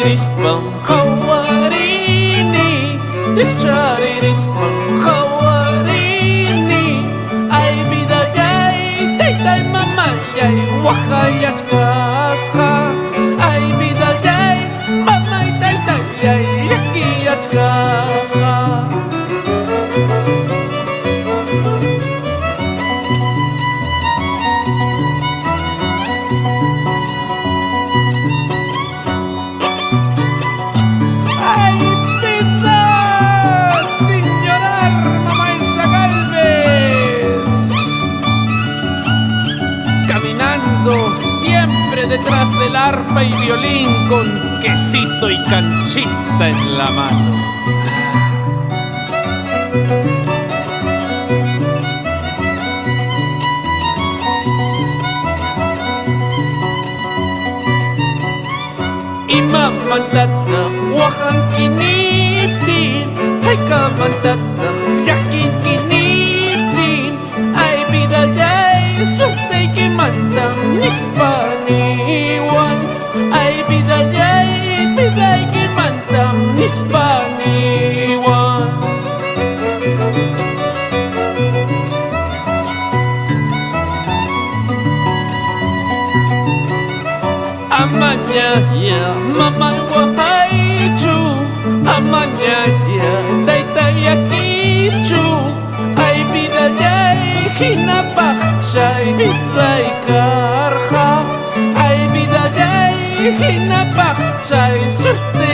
charirispan hawarini, charirispan hawarini. Ay vida yay, taytay mamayay, wahayachkasqa. Ay vida yay, mamay taytay yay, yakiyachkasqa. Siempre detrás del arpa y violín, con quesito y canchita en la mano. Imamantata wahankinitin, ay kamantata yakinkinitin. Ay vida yay, suhtay kimantang nispaniwan. Ay vida yay, piday kimantang nispaniwan. Amanya ya mamay wahaychu, amanya ya taytay yakichu. Ay vida yay, hinapakchay biday karha. Ay vida yay, hinapakchay surte